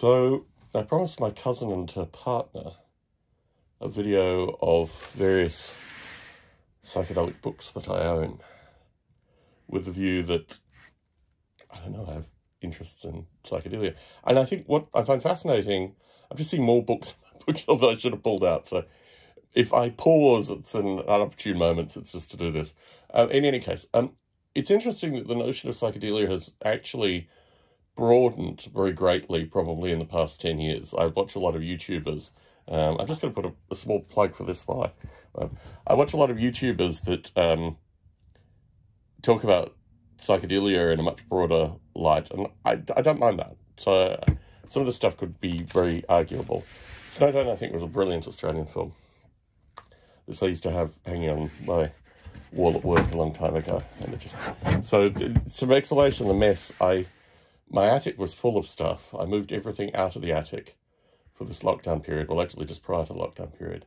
So I promised my cousin and her partner a video of various psychedelic books that I own, with the view that, I don't know, I have interests in psychedelia. And I think what I find fascinating, I've just seen more books on my bookshelf that I should have pulled out. So if I pause, it's in unopportune moments, it's just to do this. In any case, it's interesting that the notion of psychedelia has actually broadened very greatly probably in the past 10 years. I watch a lot of YouTubers. I'm just going to put a small plug for this while I watch a lot of YouTubers that talk about psychedelia in a much broader light, and I don't mind that. So some of the stuff could be very arguable. Snowdown, I think, was a brilliant Australian film. This I used to have hanging on my wall at work a long time ago, and it just some explanation of the mess. My attic was full of stuff. I moved everything out of the attic for this lockdown period. Well, actually, just prior to the lockdown period.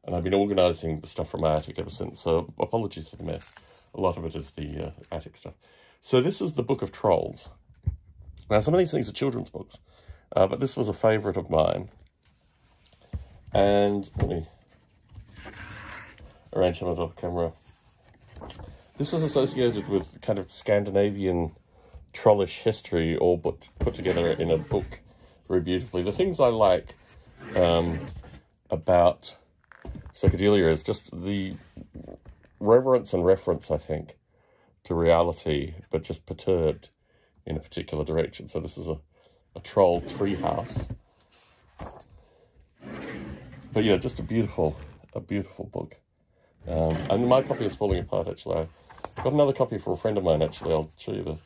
And I've been organising the stuff from my attic ever since. So apologies for the mess. A lot of it is the attic stuff. So this is the Book of Trolls. Now, some of these things are children's books, but this was a favourite of mine. And let me arrange them on the camera. This is associated with kind of Scandinavian trollish history, all put together in a book very beautifully. The things I like about psychedelia is just the reverence and reference, I think, to reality, but just perturbed in a particular direction. So this is a troll treehouse. But yeah, just a beautiful book. And my copy is falling apart, actually. I've got another copy for a friend of mine, actually. I'll show you the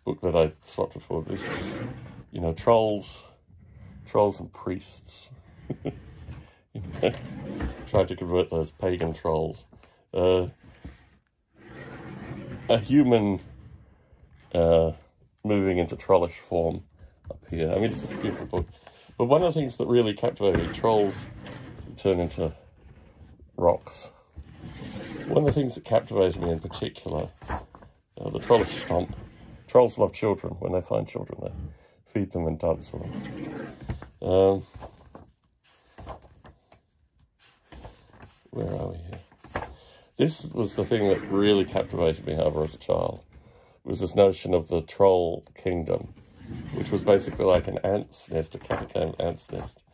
book that I swapped it for. This is just, you know, trolls and priests. Tried to convert those pagan trolls. A human moving into trollish form up here. I mean, it's just a beautiful book. But one of the things that really captivated me, trolls turn into rocks. One of the things that captivated me in particular, the trollish stomp. Trolls love children. When they find children, they feed them and dance with them. Where are we here? This was the thing that really captivated me, however, as a child, was this notion of the troll kingdom, which was basically like an ant's nest, a catacomb ant's nest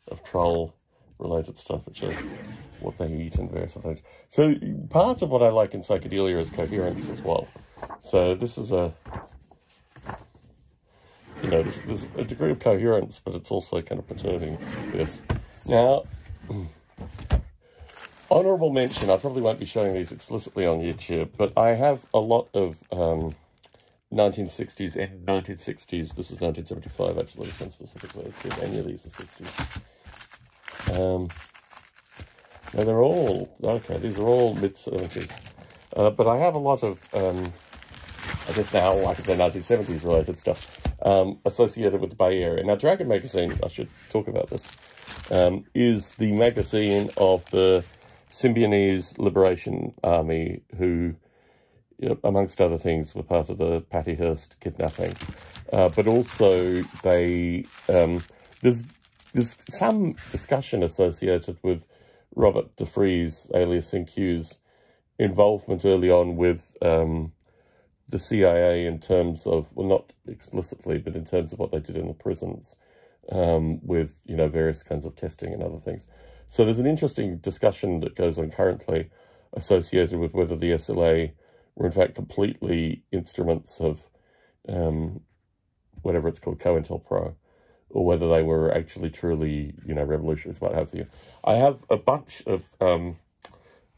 of troll-related stuff, which is what they eat and various other things. So part of what I like in psychedelia is coherence as well. So this is there's a degree of coherence, but it's also kind of perturbing this. Now, honourable mention, I probably won't be showing these explicitly on YouTube, but I have a lot of 1960s and 1960s. This is 1975, actually, this one specifically. Let's see if any of these are 60s. No, they're all, okay, these are all mid-70s. But I have a lot of, I guess now, like the 1970s related stuff, associated with the Bay Area. Now, Dragon Magazine, I should talk about this, is the magazine of the Symbionese Liberation Army, who, you know, amongst other things, were part of the Patty Hearst kidnapping. But also, they there's some discussion associated with Robert DeFries, alias Sinq's, involvement early on with the CIA in terms of, well, not explicitly, but in terms of what they did in the prisons with, you know, various kinds of testing and other things. So there's an interesting discussion that goes on currently associated with whether the SLA were in fact completely instruments of whatever it's called, COINTELPRO, or whether they were actually truly, you know, revolutionaries, what have you. I have a bunch of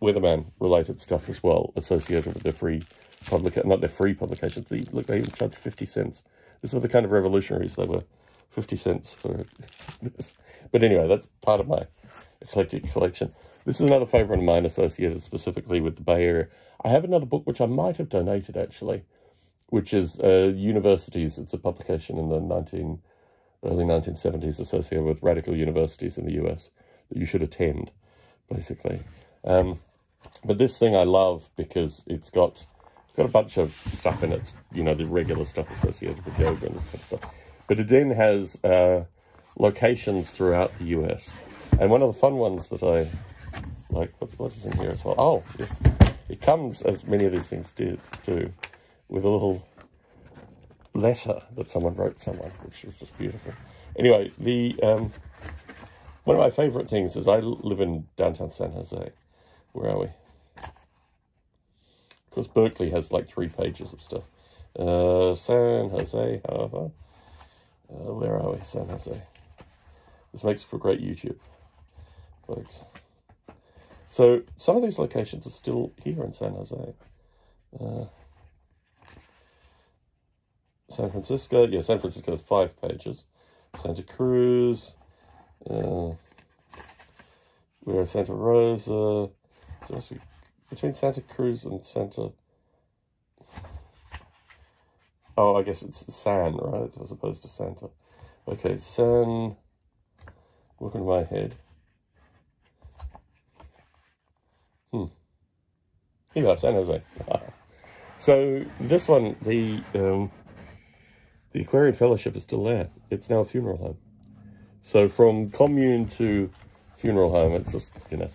Weatherman-related stuff as well associated with their free not their free publications. They even charged 50 cents. This were the kind of revolutionaries. They were 50 cents for this. But anyway, that's part of my eclectic collection. This is another favourite of mine associated specifically with the Bay Area. I have another book which I might have donated, actually, which is Universities. It's a publication in the early 1970s associated with radical universities in the US that you should attend, basically. But this thing I love because it's got a bunch of stuff in it, you know, the regular stuff associated with yoga and this kind of stuff. But it then has locations throughout the US. And one of the fun ones that I like, what is in here as well? Oh, it comes, as many of these things do, with a little letter that someone wrote someone, which was just beautiful. Anyway, one of my favorite things is I live in downtown San Jose. Where are we? Of course, Berkeley has like 3 pages of stuff. San Jose, however. Where are we? San Jose. This makes for great YouTube, folks. So some of these locations are still here in San Jose. San Francisco, yeah, San Francisco has 5 pages. Santa Cruz, we're at Santa Rosa. So between Santa Cruz and Santa... Oh, I guess it's San, right? As opposed to Santa. Okay, San... Look in my head. Yeah, San Jose. So this one, the Aquarian Fellowship is still there. It's now a funeral home. So from commune to funeral home, it's just, you know,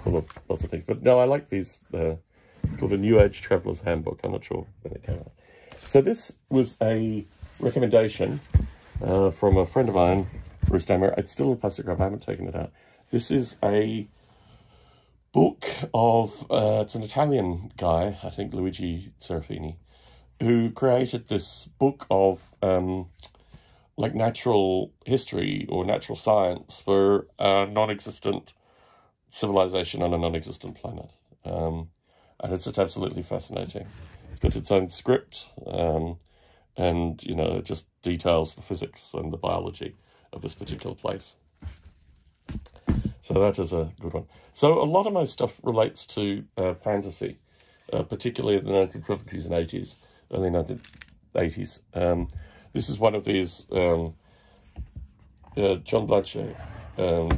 full of lots of things. But no, I like these. It's called a New Age Traveler's Handbook. I'm not sure when it came out. So this was a recommendation from a friend of mine, Bruce Damer. It's still in plastic wrap. I haven't taken it out. This is a book of, it's an Italian guy, I think Luigi Serafini, who created this book of like natural history or natural science for a non-existent civilization on a non-existent planet. And it's just absolutely fascinating. It's got its own script, and, you know, it just details the physics and the biology of this particular place. So that is a good one. So a lot of my stuff relates to fantasy, particularly in the 1970s and 80s, early 1980s. This is one of these. John Blanchet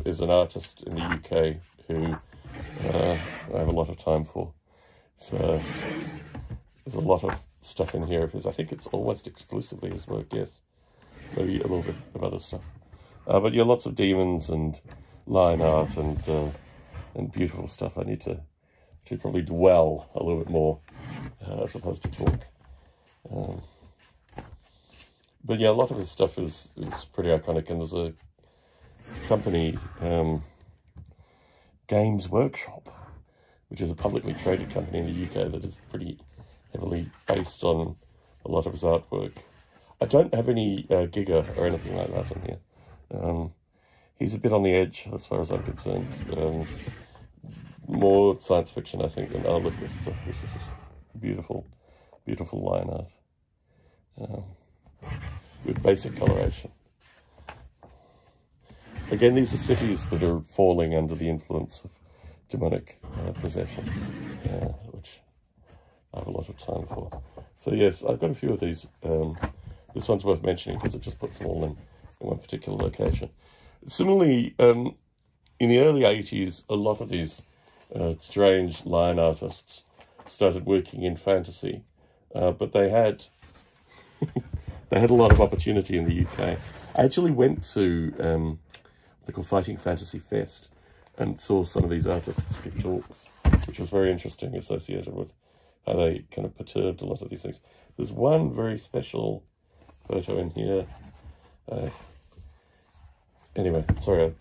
is an artist in the UK who I have a lot of time for. So there's a lot of stuff in here of his. I think it's almost exclusively his work, yes. Maybe a little bit of other stuff. But yeah, lots of demons and line art and beautiful stuff. I need to probably dwell a little bit more as opposed to talk. But yeah, a lot of his stuff is pretty iconic, and there's a company, Games Workshop, which is a publicly traded company in the UK that is pretty heavily based on a lot of his artwork. I don't have any Giga or anything like that in here. He's a bit on the edge as far as I'm concerned. More science fiction, I think, than, oh, look, this is just beautiful, beautiful line art. With basic coloration. Again, these are cities that are falling under the influence of demonic possession, which I have a lot of time for. So yes, I've got a few of these. This one's worth mentioning because it just puts them all in one particular location. Similarly, in the early 80s, a lot of these strange line artists started working in fantasy, but they had they had a lot of opportunity in the UK. I actually went to what they call Fighting Fantasy Fest and saw some of these artists give talks, which was very interesting, associated with how they kind of perturbed a lot of these things. There's one very special photo in here. Anyway, sorry.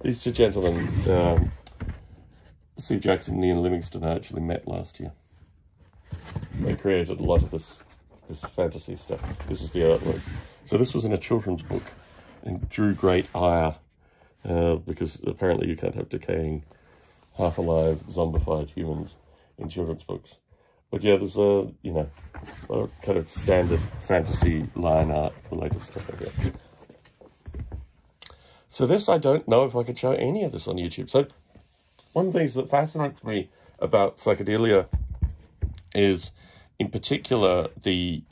These two gentlemen, Steve Jackson and Ian Livingstone, I actually met last year. They created a lot of this fantasy stuff. This is the artwork. So this was in a children's book and drew great ire because apparently you can't have decaying, half-alive, zombified humans in children's books. But yeah, there's a, you know, a kind of standard fantasy line art related stuff like that. So this, I don't know if I could show any of this on YouTube. So one of the things that fascinates me about psychedelia is, in particular, the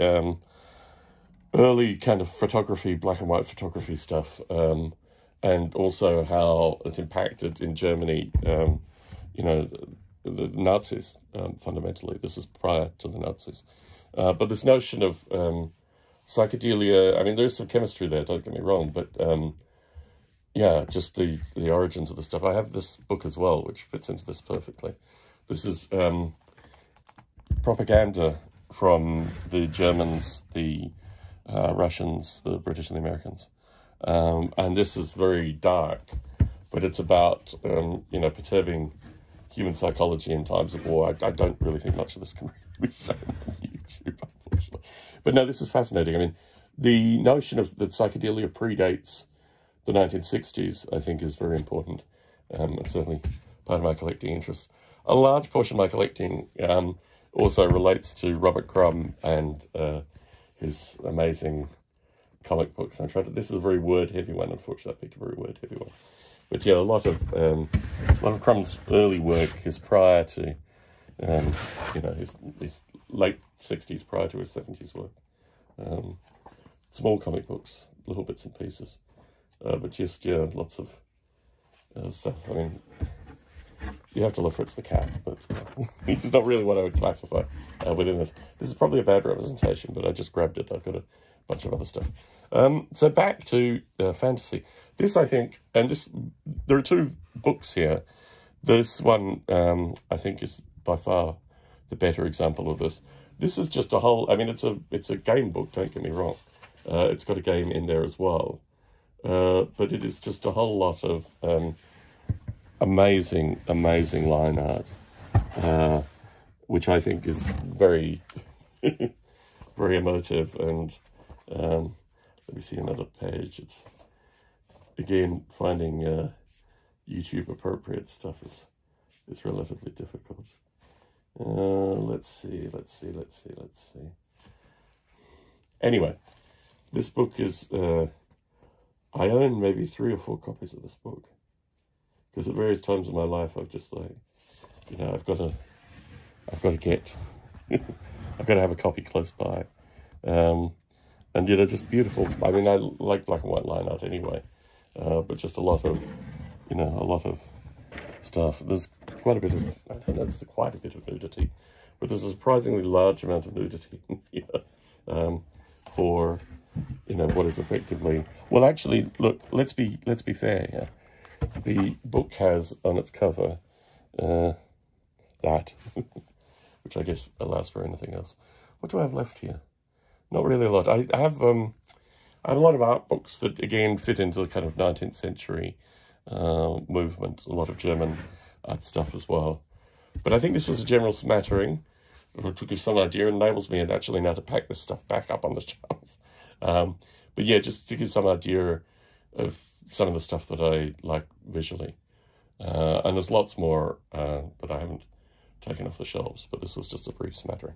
early kind of photography, black and white photography stuff, and also how it impacted in Germany, you know, the Nazis, fundamentally. This is prior to the Nazis. But this notion of psychedelia. I mean, there's some chemistry there, don't get me wrong, but yeah, just the origins of the stuff. I have this book as well, which fits into this perfectly. This is propaganda from the Germans, the Russians, the British and the Americans. And this is very dark, but it's about, you know, perturbing human psychology in times of war. I don't really think much of this can be shown on YouTube, unfortunately. But no, this is fascinating. I mean, the notion of that psychedelia predates the 1960s, I think, is very important. It's certainly part of my collecting interests. A large portion of my collecting also relates to Robert Crumb and his amazing comic books. This is a very word-heavy one, unfortunately. I picked a very word-heavy one. But yeah, a lot of Crumb's early work is prior to, you know, his late 60s, prior to his 70s work. Small comic books, little bits and pieces. But just, yeah, lots of stuff. I mean, you have to look for it's the cat, but he's not really what I would classify within this. This is probably a bad representation, but I just grabbed it. I've got a bunch of other stuff. So back to fantasy. This, I think, and there are two books here. This one, I think, is by far the better example of this. This is just a whole, I mean, it's a game book, don't get me wrong. It's got a game in there as well. But it is just a whole lot of amazing line art, which I think is very, very emotive. And let me see another page. It's, again, finding YouTube appropriate stuff is relatively difficult. Let's see. Anyway, this book is, I own maybe 3 or 4 copies of this book, because at various times in my life I've just, like, you know, I've got to get, I've got to have a copy close by. And, you know, just beautiful. I mean, I like black and white line art anyway, but just a lot of, you know, a lot of stuff. There's quite a bit of, I don't know, there's quite a bit of nudity, but there's a surprisingly large amount of nudity here, for, you know, what is effectively, well, actually, look, let's be fair here. The book has on its cover that, which I guess allows for anything else. What do I have left here? Not really a lot. I have a lot of art books that, again, fit into the kind of 19th century movement, a lot of German art stuff as well. But I think this was a general smattering, to give some idea, and enables me actually now to pack this stuff back up on the shelves. But yeah, just to give some idea of some of the stuff that I like visually. And there's lots more that I haven't taken off the shelves, but this was just a brief smattering.